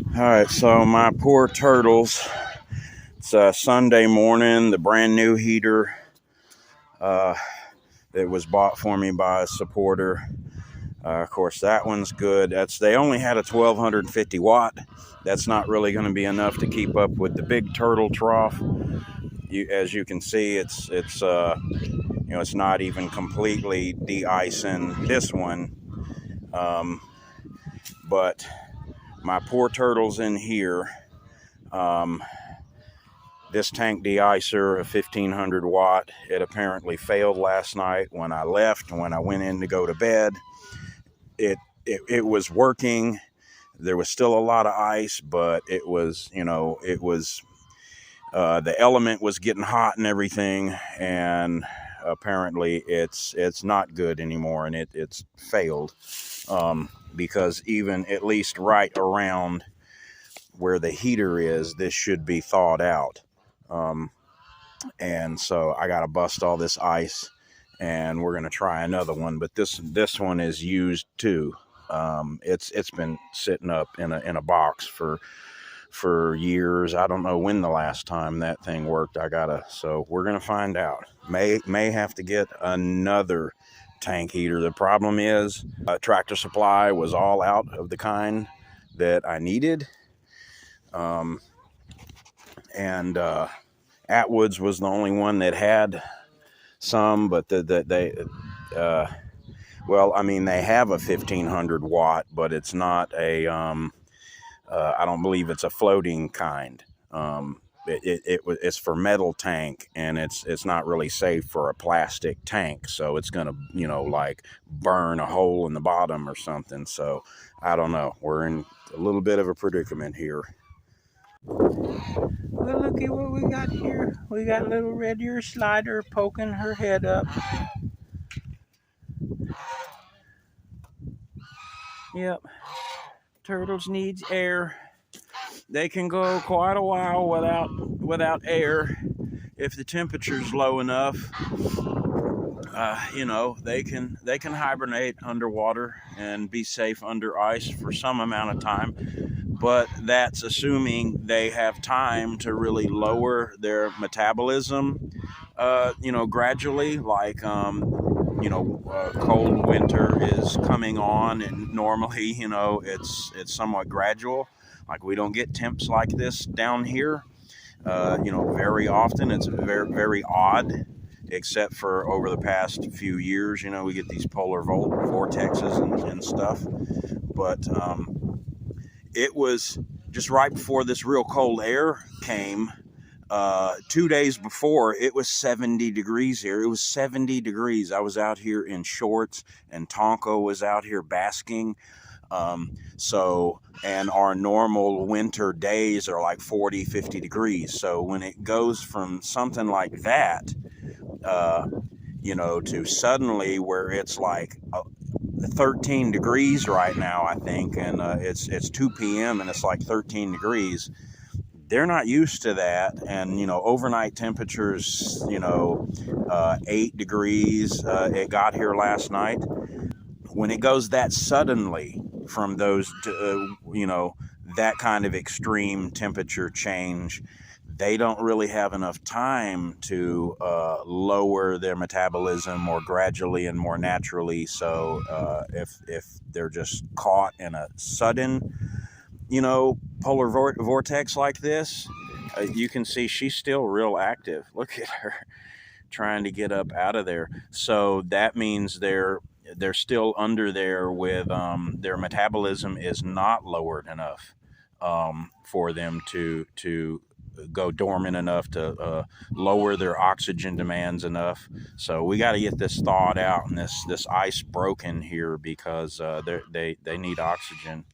All right, so my poor turtles. It's a Sunday morning. The brand new heater that was bought for me by a supporter. Of course, that one's good. They only had a 1250 watt. That's not really going to be enough to keep up with the big turtle trough. As you can see, it's not even completely de-icing this one. But my poor turtles in here, this tank de-icer, a 1500 watt, it apparently failed last night when I left. When I went in to go to bed, it was working. There was still a lot of ice, but it was, the element was getting hot and everything, and apparently it's not good anymore, and it's failed. Because even at least right around where the heater is, this should be thawed out. And so I got to bust all this ice, and we're going to try another one. But this one is used too. It's been sitting up in a box for years. I don't know when the last time that thing worked. So we're going to find out. May have to get another tank heater. The problem is Tractor Supply was all out of the kind that I needed, and Atwood's was the only one that had some, but they have a 1500 watt, but it's not a I don't believe it's a floating kind. It's for metal tank, and it's not really safe for a plastic tank, so it's gonna like burn a hole in the bottom or something. So I don't know, we're in a little bit of a predicament here. Well, look at what we got here. We got little red ear slider poking her head up. Yep, turtles needs air. They can go quite a while without air if the temperature's low enough. They can hibernate underwater and be safe under ice for some amount of time, but that's assuming they have time to really lower their metabolism, gradually. Like cold winter is coming on, and normally it's somewhat gradual. Like, we don't get temps like this down here, very often. It's very, very odd, except for over the past few years. We get these polar vortexes and stuff. But it was just right before this real cold air came. 2 days before, it was 70 degrees here. It was 70 degrees. I was out here in shorts, and Tonka was out here basking. And our normal winter days are like 40, 50 degrees. So when it goes from something like that, to suddenly where it's like 13 degrees right now, I think, and it's 2 p.m. and it's like 13 degrees. They're not used to that. And, overnight temperatures, 8 degrees. It got here last night. When it goes that suddenly from those to, that kind of extreme temperature change, they don't really have enough time to lower their metabolism more gradually and more naturally. So if they're just caught in a sudden, polar vortex like this, you can see she's still real active. Look at her trying to get up out of there. So that means they're still under there with their metabolism is not lowered enough for them to go dormant enough to lower their oxygen demands enough. So we got to get this thawed out and this ice broken here, because they need oxygen.